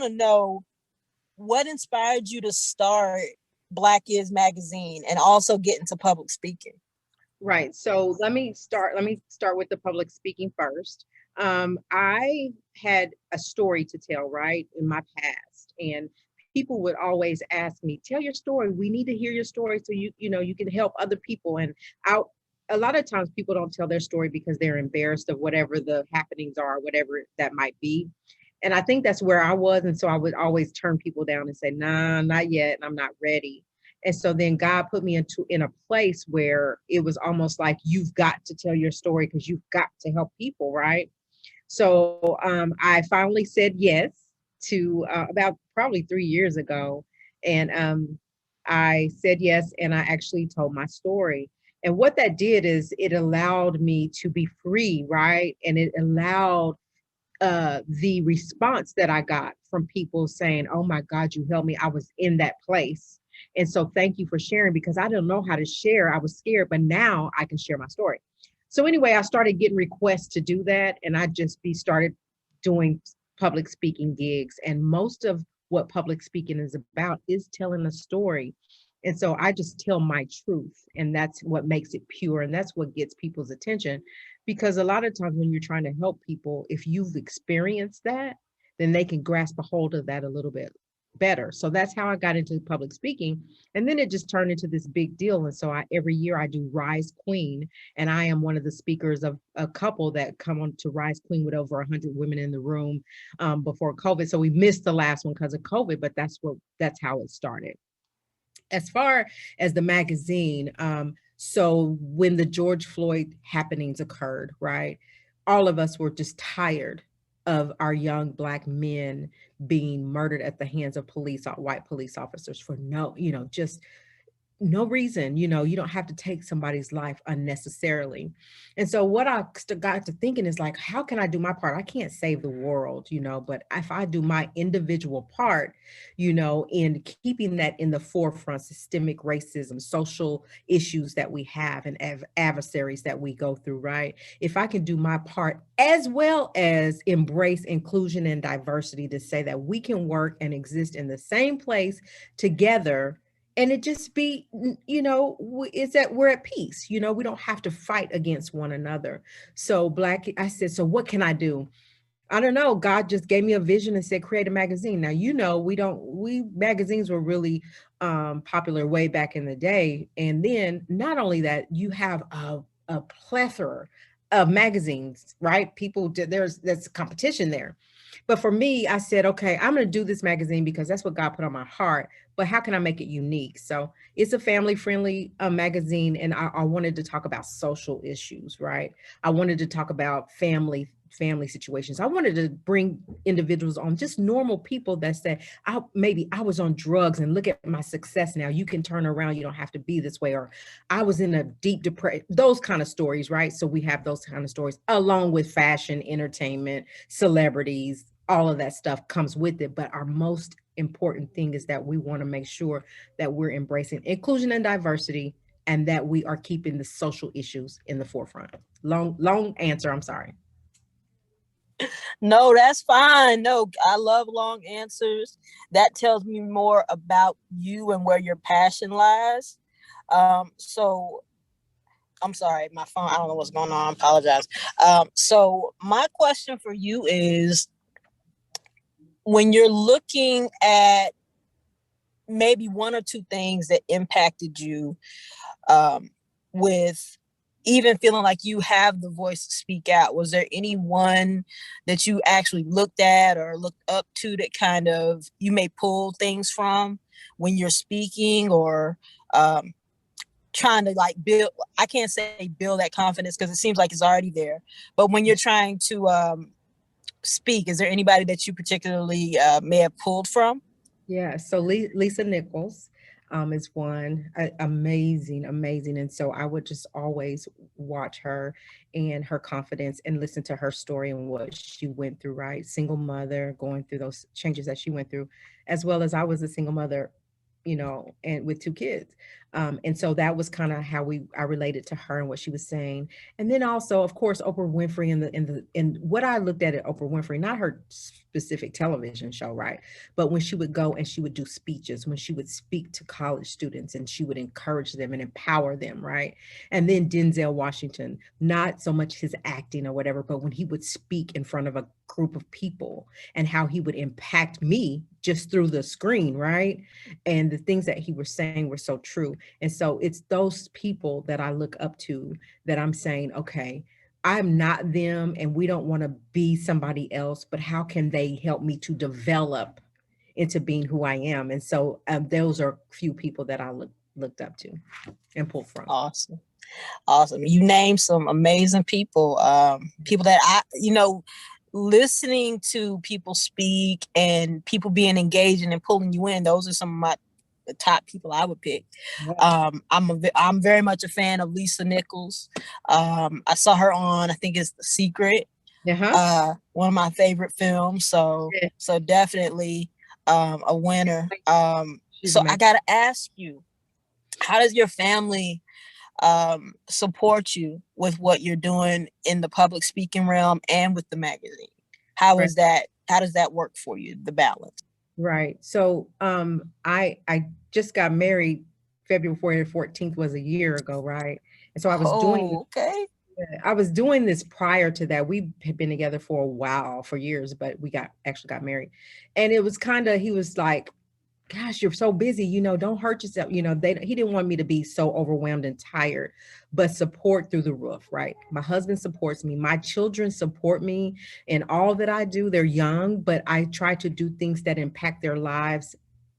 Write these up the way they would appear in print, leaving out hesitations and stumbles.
to know what inspired you to start Black is Magazine and also get into public speaking. Right. So let me start with the public speaking first. I had a story to tell, right, in my past, and people would always ask me, "Tell your story. We need to hear your story so you can help other people." And I, a lot of times, people don't tell their story because they're embarrassed of whatever the happenings are, whatever that might be. And I think that's where I was, and so I would always turn people down and say, "Nah, not yet. I'm not ready." And so then God put me in a place where it was almost like you've got to tell your story because you've got to help people, right? So I finally said yes to about probably 3 years ago, and I said yes, and I actually told my story. And what that did is it allowed me to be free, right? And it allowed the response that I got from people saying, "Oh my God, you helped me. I was in that place. And so thank you for sharing because I didn't know how to share. I was scared, but now I can share my story." So anyway, I started getting requests to do that, and I just be started doing public speaking gigs. And most of what public speaking is about is telling a story. And so I just tell my truth, and that's what makes it pure, and that's what gets people's attention. Because a lot of times when you're trying to help people, if you've experienced that, then they can grasp a hold of that a little bit better. So that's how I got into public speaking. And then it just turned into this big deal. And so every year I do Rise Queen, and I am one of the speakers of a couple that come on to Rise Queen with over 100 women in the room before COVID. So we missed the last one because of COVID, but that's how it started. As far as the magazine, so when the George Floyd happenings occurred, right, all of us were just tired of our young Black men being murdered at the hands of white police officers for just no reason. You don't have to take somebody's life unnecessarily. And so what I got to thinking is like, how can I do my part? I can't save the world, but if I do my individual part, in keeping that in the forefront, systemic racism, social issues that we have, and adversaries that we go through, right? If I can do my part, as well as embrace inclusion and diversity, to say that we can work and exist in the same place together, and it just be, it's that we're at peace. We don't have to fight against one another. So I said, so what can I do? I don't know. God just gave me a vision and said, create a magazine. Now, we magazines were really popular way back in the day. And then not only that, you have a plethora of magazines, right? There's competition there. But for me, I said, okay, I'm going to do this magazine because that's what God put on my heart. But how can I make it unique? So it's a family friendly magazine. And I wanted to talk about social issues, right? I wanted to talk about family situations. I wanted to bring individuals on, just normal people that said, maybe I was on drugs and look at my success now. You can turn around. You don't have to be this way. Or I was in a deep depression, those kind of stories, right? So we have those kind of stories along with fashion, entertainment, celebrities, all of that stuff comes with it. But our most important thing is that we want to make sure that we're embracing inclusion and diversity, and that we are keeping the social issues in the forefront. Long answer. I'm sorry. No, that's fine. No, I love long answers. That tells me more about you and where your passion lies. So I'm sorry, my phone, I don't know what's going on. I apologize. So my question for you is, when you're looking at maybe one or two things that impacted you, with even feeling like you have the voice to speak out, was there anyone that you actually looked at or looked up to that kind of you may pull things from when you're speaking, or trying to like build, I can't say build that confidence because it seems like it's already there, but when you're trying to speak, is there anybody that you particularly may have pulled from? Yeah, so Lisa Nichols is one, amazing, amazing. And so I would just always watch her and her confidence and listen to her story and what she went through, right? Single mother, going through those changes that she went through, as well as I was a single mother and with 2 kids. And so that was kind of how I related to her and what she was saying. And then also, of course, Oprah Winfrey and what I looked at Oprah Winfrey, not her specific television show, right? But when she would go and she would do speeches, when she would speak to college students and she would encourage them and empower them, right? And then Denzel Washington, not so much his acting or whatever, but when he would speak in front of a group of people and how he would impact me just through the screen, right? And the things that he was saying were so true. And so it's those people that I look up to that I'm saying, okay, I'm not them and we don't want to be somebody else, but how can they help me to develop into being who I am? And so those are few people that I looked up to and pulled from. Awesome. Awesome. You named some amazing people, people that listening to people speak and people being engaging and pulling you in. Those are some of the top people I would pick. I'm very much a fan of Lisa Nichols. I saw her on, I think it's The Secret, one of my favorite films. So definitely a winner. So I gotta ask you, how does your family support you with what you're doing in the public speaking realm and with the magazine? How does that work for you, the balance? Right. So I just got married. February 14th was a year ago, right? And so I was doing this prior to that. We had been together for a while, for years, but we actually got married. And it was he was like, gosh, you're so busy, don't hurt yourself. He didn't want me to be so overwhelmed and tired, but support through the roof, right? My husband supports me. My children support me in all that I do. They're young, but I try to do things that impact their lives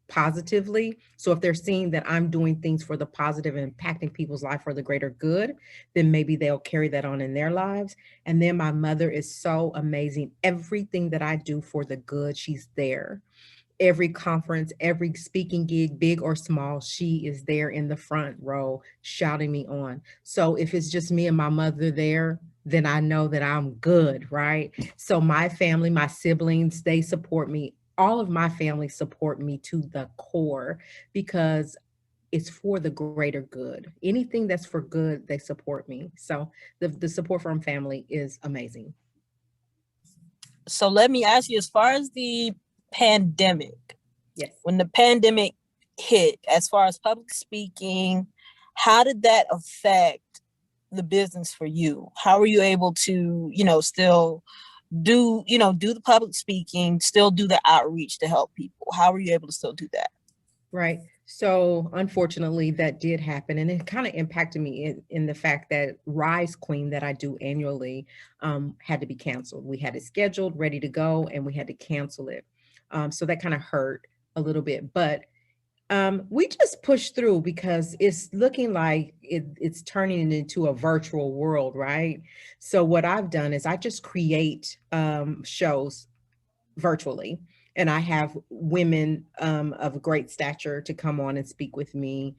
positively. So if they're seeing that I'm doing things for the positive and impacting people's life for the greater good, then maybe they'll carry that on in their lives. And then my mother is so amazing. Everything that I do for the good, she's there. Every conference, every speaking gig, big or small, she is there in the front row shouting me on. So if it's just me and my mother there, then I know that I'm good, right? So my family, my siblings, they support me. All of my family support me to the core because it's for the greater good. Anything that's for good, they support me. So the support from family is amazing. So let me ask you, as far as the pandemic, yes, when the pandemic hit, as far as public speaking, how did that affect the business for you? How were you able to, still do the public speaking, still do the outreach to help people? How were you able to still do that? Right. So unfortunately, that did happen, and it kind of impacted me in the fact that Rise Queen that I do annually had to be canceled. We had it scheduled, ready to go, and we had to cancel it. So that kind of hurt a little bit, but we just pushed through because it's looking like it's turning into a virtual world, right? So what I've done is I just create shows virtually. And I have women of great stature to come on and speak with me.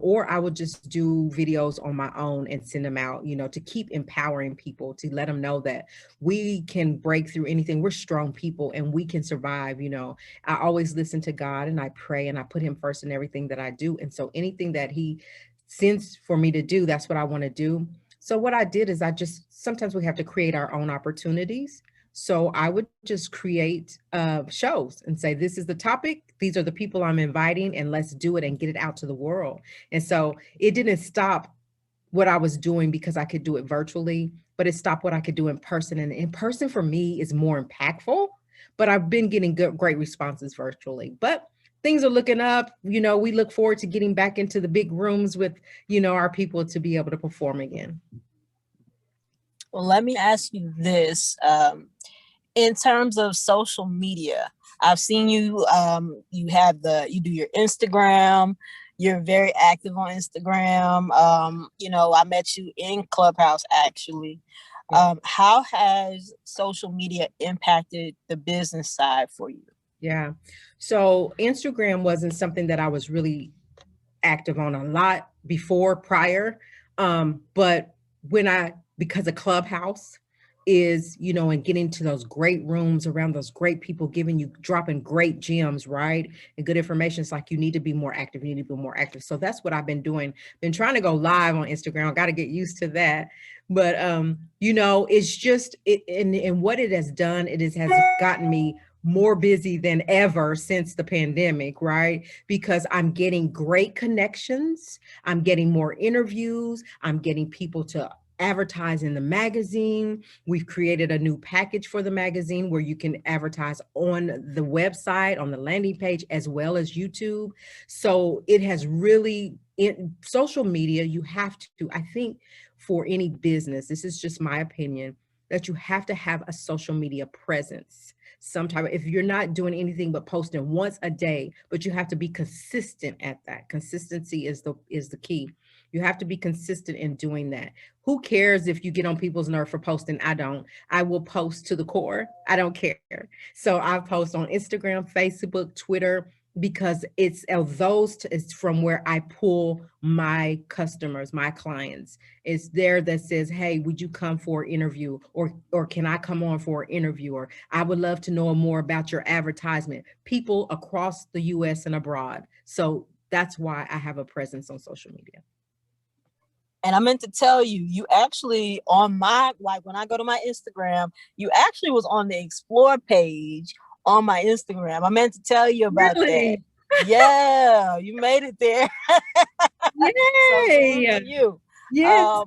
Or I would just do videos on my own and send them out, to keep empowering people, to let them know that we can break through anything. We're strong people and we can survive. I always listen to God and I pray and I put him first in everything that I do. And so anything that he sends for me to do, that's what I want to do. So what I did is sometimes we have to create our own opportunities. So I would just create shows and say, this is the topic. These are the people I'm inviting and let's do it and get it out to the world. And so it didn't stop what I was doing because I could do it virtually, but it stopped what I could do in person. And in person for me is more impactful, but I've been getting great responses virtually. But things are looking up. We look forward to getting back into the big rooms with, our people to be able to perform again. Well, let me ask you this. In terms of social media, I've seen you, you do your Instagram, you're very active on Instagram. I met you in Clubhouse, actually. How has social media impacted the business side for you? Yeah. So Instagram wasn't something that I was really active on a lot prior. But because of Clubhouse, is, you know, and getting to those great rooms around those great people, giving you, dropping great gems, right? And good information. It's like, you need to be more active. You need to be more active. So that's what I've been doing. Been trying to go live on Instagram. Got to get used to that. But, you know, it's just, and what it has done, has gotten me more busy than ever since the pandemic, right? Because I'm getting great connections. I'm getting more interviews. I'm getting people to advertise in the magazine. We've created a new package for the magazine where you can advertise on the website, on the landing page, as well as YouTube. So it has really, in social media, you have to, I think for any business, this is just my opinion, that you have to have a social media presence. Sometime, if you're not doing anything but posting once a day, but you have to be consistent at that. Consistency is the key. You have to be consistent in doing that. Who cares if you get on people's nerve for posting? I don't. I will post to the core. I don't care. So I post on Instagram, Facebook, Twitter, because it's from where I pull my customers, my clients. It's there that says, hey, would you come for an interview? Or can I come on for an interview? Or I would love to know more about your advertisement. People across the US and abroad. So that's why I have a presence on social media. And I meant to tell you, you actually on my, like when I go to my Instagram, you actually was on the explore page on my Instagram. I meant to tell you about that. Yeah, you made it there. Yay! So you. Yes.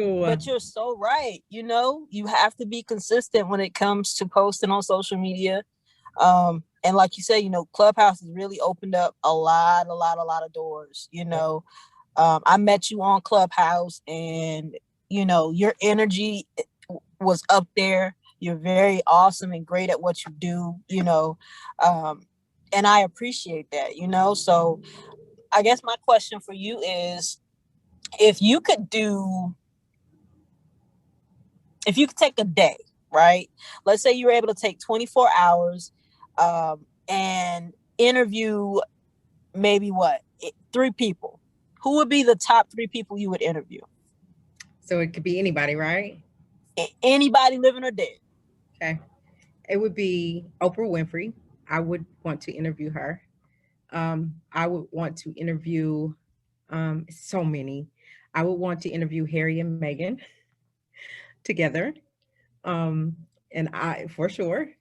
But you're so right. You know, you have to be consistent when it comes to posting on social media. And like you say, you know, Clubhouse has really opened up a lot of doors, you know. I met you on Clubhouse and, you know, your energy was up there. You're very awesome and great at what you do, you know. And I appreciate that, you know. So I guess my question for you is, if you could take a day, right? Let's say you were able to take 24 hours and interview maybe 3 people. Who would be the top 3 people you would interview? So it could be anybody, right? Anybody living or dead. Okay. It would be Oprah Winfrey. I would want to interview her. I would want to interview so many. I would want to interview Harry and Meghan together. Um, and for sure,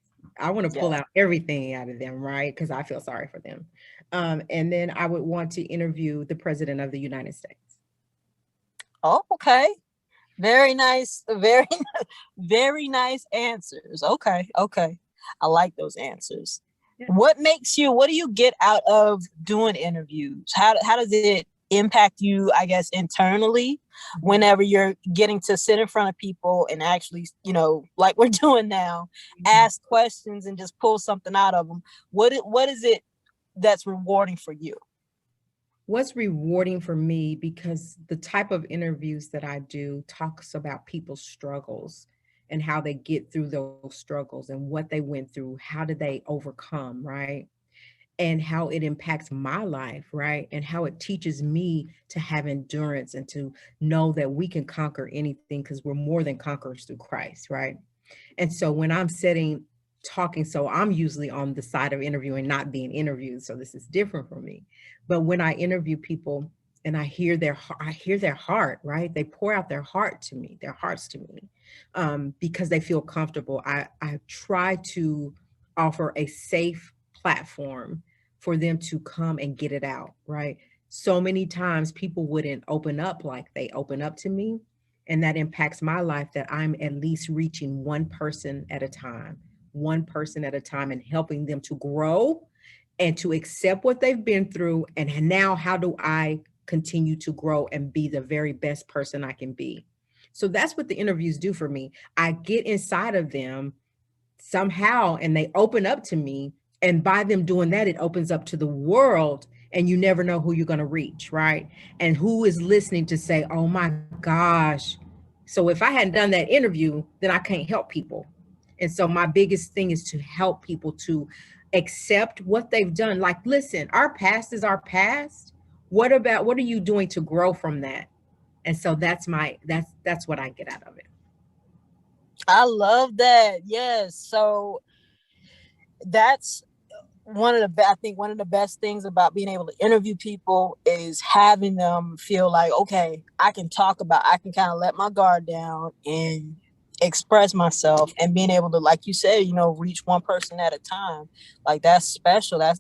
I want to pull out everything out of them, right? Because I feel sorry for them. And then I would want to interview the President of the United States. Oh, okay. Very nice. Very nice answers. Okay. I like those answers. Yeah. What do you get out of doing interviews? How does it impact you, I guess, internally whenever you're getting to sit in front of people and actually, you know, like we're doing now, ask questions and just pull something out of them? What is it that's rewarding for you? What's rewarding for me, because the type of interviews that I do talks about people's struggles and how they get through those struggles and what they went through, how did they overcome, right? And how it impacts my life, right? And how it teaches me to have endurance and to know that we can conquer anything because we're more than conquerors through Christ, right? And so when I'm talking, so I'm usually on the side of interviewing, not being interviewed. So this is different for me. But when I interview people and I hear their heart, right? They pour out their hearts to me, because they feel comfortable. I try to offer a safe platform for them to come and get it out, right? So many times people wouldn't open up like they open up to me. And that impacts my life, that I'm at least reaching one person at a time, and helping them to grow and to accept what they've been through. And now how do I continue to grow and be the very best person I can be? So that's what the interviews do for me. I get inside of them somehow and they open up to me. And by them doing that, it opens up to the world, and you never know who you're going to reach, right? And who is listening to say, oh my gosh. So if I hadn't done that interview, then I can't help people. And so my biggest thing is to help people to accept what they've done. Like, listen, our past is our past. What are you doing to grow from that? And so that's what I get out of it. I love that. Yes. So that's I think one of the best things about being able to interview people is having them feel like, okay, I can kind of let my guard down and express myself, and being able to, like you said, reach one person at a time. Like, that's special. That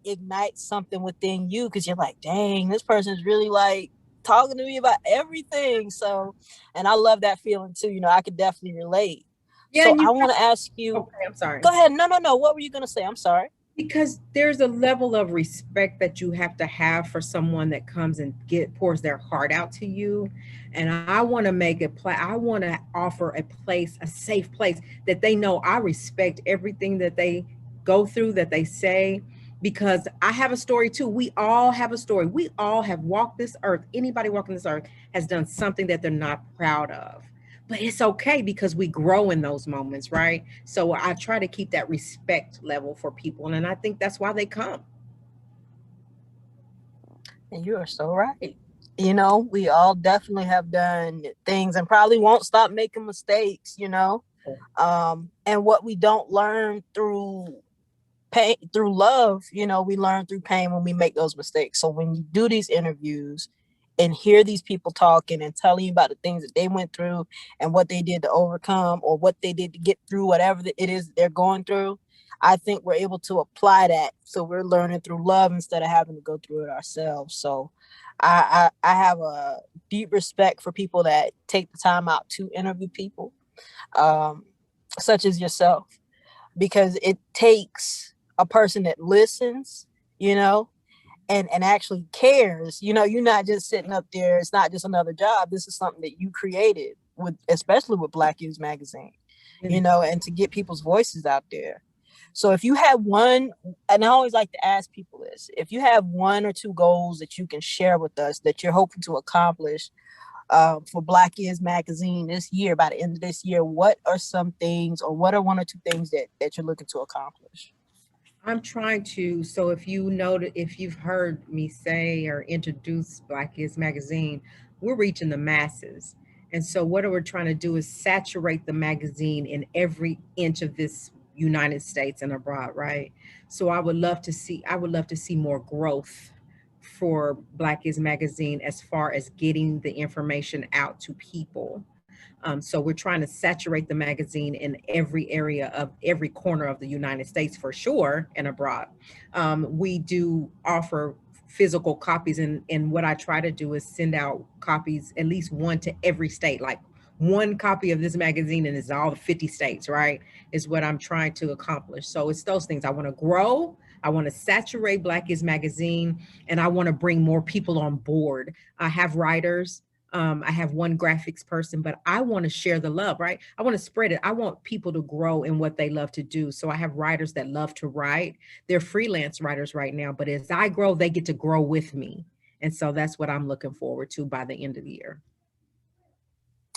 ignites something within you, because you're like, dang, this person's really like talking to me about everything. So, and I love that feeling too. I could definitely relate. Yeah, So and I you want to ask you, okay, I'm sorry. go ahead. No, no, no. What were you going to say? I'm sorry. Because there's a level of respect that you have for someone that comes and get pours their heart out to you. And I want to make a play. I want to offer a place, a safe place that they know I respect everything that they go through, that they say, because I have a story too. We all have a story. We all have walked this earth. Anybody walking this earth has done something that they're not proud of, but it's okay because we grow in those moments, right? So I try to keep that respect level for people, and I think that's why they come. And you are so right. We all definitely have done things and probably won't stop making mistakes. And what we don't learn through pain, through love, we learn through pain when we make those mistakes. So when you do these interviews and hear these people talking and telling you about the things that they went through and what they did to overcome, or what they did to get through whatever it is that they're going through, I think we're able to apply that. So we're learning through love instead of having to go through it ourselves. So I have a deep respect for people that take the time out to interview people, um, such as yourself, because it takes a person that listens, you know, and actually cares. You're not just sitting up there. It's not just another job. This is something that you created with, especially with Black Youth Magazine, Yeah. and to get people's voices out there. So if you have one, and I always like to ask people this, if you have one or two goals that you can share with us that you're hoping to accomplish for Black Is Magazine this year, by the end of this year, what are some things, or what are one or two things that you're looking to accomplish? I'm trying to. So if you know, if you've heard me say or introduce Black Is Magazine, we're reaching the masses. And so what we're trying to do is saturate the magazine in every inch of this United States and abroad, right? So I would love to see more growth for Black Is Magazine as far as getting the information out to people. So we're trying to saturate the magazine in every area of every corner of the United States for sure and abroad. We do offer physical copies, and what I try to do is send out copies, at least one to every state, like one copy of this magazine and it's all the 50 states, right? Is what I'm trying to accomplish. So it's those things. I want to grow. I want to saturate Black is Magazine, and I want to bring more people on board. I have writers, I have one graphics person, but I want to share the love, right? I want to spread it. I want people to grow in what they love to do. So I have writers that love to write. They're freelance writers right now, but as I grow, they get to grow with me. And so that's what I'm looking forward to by the end of the year.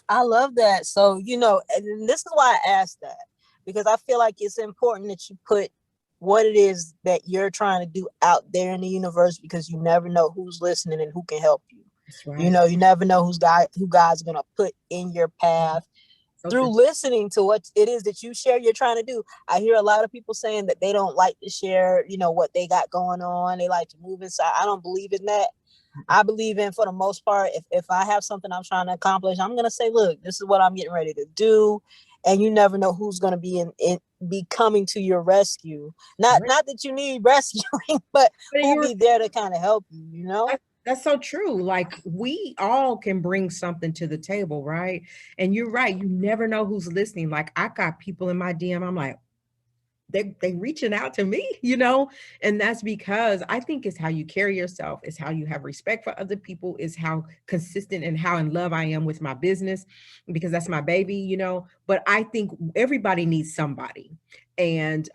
I love that. So, and this is why I asked that, because I feel like it's important that you put what it is that you're trying to do out there in the universe, because you never know who's listening and who can help you. That's right. You never know who God's gonna put in your path So through true. listening to what it is that you share, you're trying to do. I hear a lot of people saying that they don't like to share, what they got going on. They like to move inside. I don't believe in that. I believe in, for the most part, if I have something I'm trying to accomplish, I'm gonna say, look, this is what I'm getting ready to do. And you never know who's gonna be coming to your rescue. Not Right. not that you need rescuing, but But who'll you're be there to kind of help you. That's so true. Like we all can bring something to the table, right? And you're right. You never know who's listening. Like I got people in my DM. I'm like, they reaching out to me, and that's because I think it's how you carry yourself, it's how you have respect for other people, is how consistent and how in love I am with my business, because that's my baby, but I think everybody needs somebody. And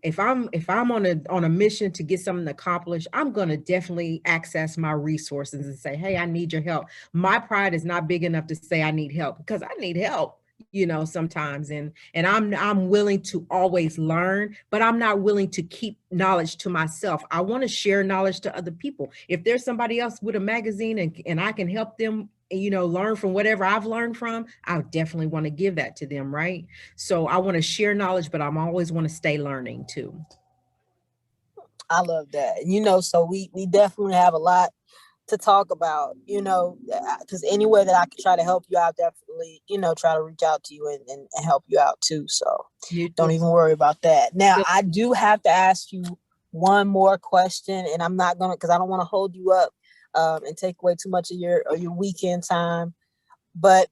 if I'm on a mission to get something accomplished, I'm going to definitely access my resources and say, hey, I need your help. My pride is not big enough to say I need help, because I need help, sometimes, and I'm willing to always learn, but I'm not willing to keep knowledge to myself. I want to share knowledge to other people. If there's somebody else with a magazine and I can help them learn from whatever I've learned from, I definitely want to give that to them, right? So I want to share knowledge, but I'm always want to stay learning too. I love that. So we definitely have a lot to talk about, because any way that I can try to help you out, definitely, try to reach out to you and help you out too. So You don't too. even worry about that. Now, I do have to ask you one more question, and I'm not because I don't want to hold you up and take away too much of your weekend time. But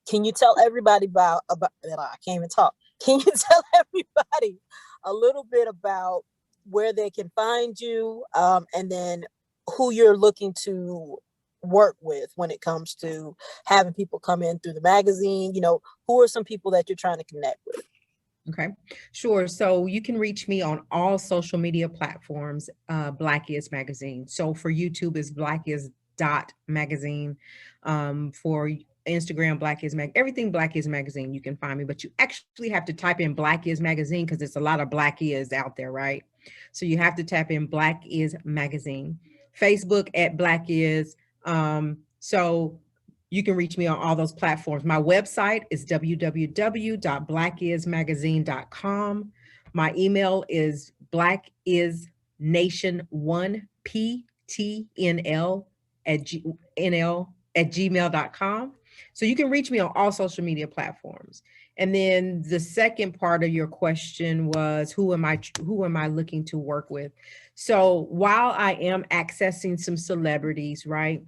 can you tell everybody about I can't even talk. Can you tell everybody a little bit about where they can find you, and then who you're looking to work with when it comes to having people come in through the magazine? Who are some people that you're trying to connect with? Okay, sure. So you can reach me on all social media platforms, Black is Magazine. So for YouTube, it's Black is dot magazine. For Instagram, Black is everything Black is Magazine. You can find me, but you actually have to type in Black is Magazine because it's a lot of Black is out there, right? So you have to tap in Black is Magazine. Facebook at Black is. So you can reach me on all those platforms. My website is www.blackismagazine.com. My email is blackisnation1ptnl at gmail.com. So you can reach me on all social media platforms. And then the second part of your question was who am I looking to work with? So while I am accessing some celebrities, right?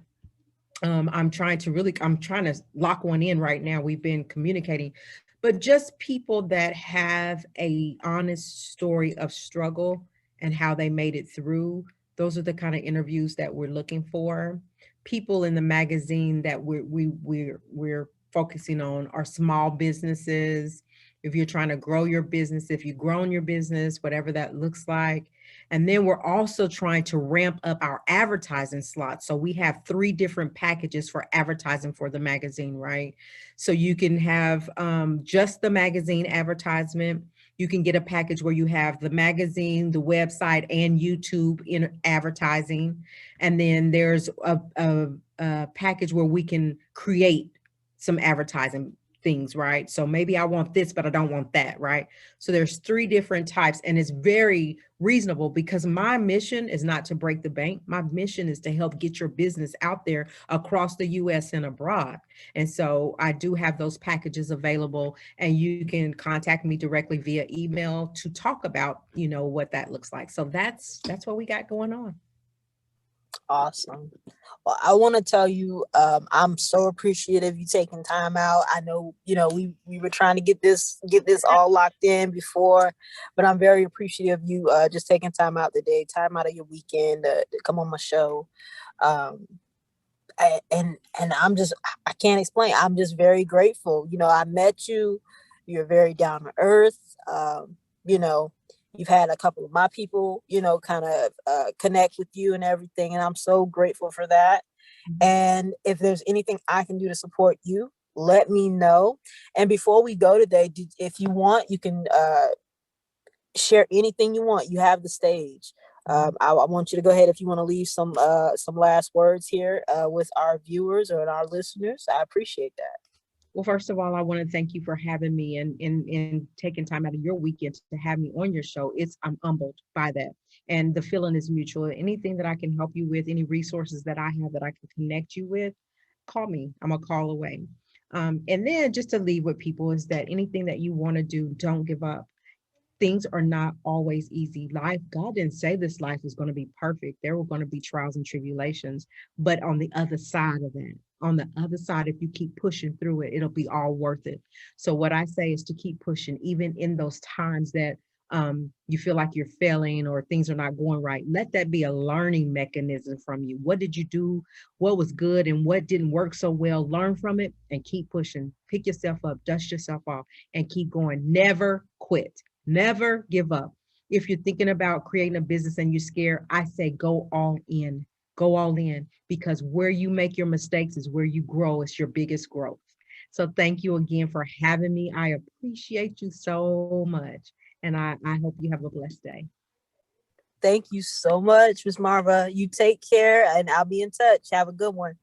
I'm trying to lock one in right now. We've been communicating, but just people that have a honest story of struggle and how they made it through. Those are the kind of interviews that we're looking for. People in the magazine that we're focusing on are small businesses. If you're trying to grow your business, if you've grown your business, whatever that looks like. And then we're also trying to ramp up our advertising slots. So we have 3 different packages for advertising for the magazine, right? So you can have just the magazine advertisement. You can get a package where you have the magazine, the website, and YouTube in advertising. And then there's a package where we can create some advertising things, right? So maybe I want this, but I don't want that, right? So there's 3 different types, and it's very reasonable because my mission is not to break the bank. My mission is to help get your business out there across the US and abroad. And so I do have those packages available, and you can contact me directly via email to talk about, what that looks like. So that's what we got going on. Awesome. Well, I want to tell you, I'm so appreciative you taking time out. I know, we were trying to get this all locked in before, but I'm very appreciative of you just taking time out today, time out of your weekend to come on my show. And I can't explain. I'm just very grateful. I met you. You're very down to earth. You know, you've had a couple of my people, kind of connect with you and everything. And I'm so grateful for that. And if there's anything I can do to support you, let me know. And before we go today, if you want, you can share anything you want. You have the stage. I want you to go ahead if you want to leave some last words here with our viewers or our listeners. I appreciate that. Well, first of all, I want to thank you for having me and taking time out of your weekend to have me on your show. I'm humbled by that. And the feeling is mutual. Anything that I can help you with, any resources that I have that I can connect you with, call me. I'm a call away. And then just to leave with people is that anything that you want to do, don't give up. Things are not always easy. God didn't say this life is going to be perfect. There were going to be trials and tribulations, but on the other side of that, on the other side, if you keep pushing through it, it'll be all worth it. So what I say is to keep pushing, even in those times that you feel like you're failing or things are not going right. Let that be a learning mechanism from you. What did you do? What was good and what didn't work so well? Learn from it and keep pushing. Pick yourself up, dust yourself off, and keep going. Never quit. Never give up. If you're thinking about creating a business and you're scared, I say go all in. Go all in, because where you make your mistakes is where you grow. It's your biggest growth. So thank you again for having me. I appreciate you so much. And I hope you have a blessed day. Thank you so much, Ms. Marva. You take care, and I'll be in touch. Have a good one.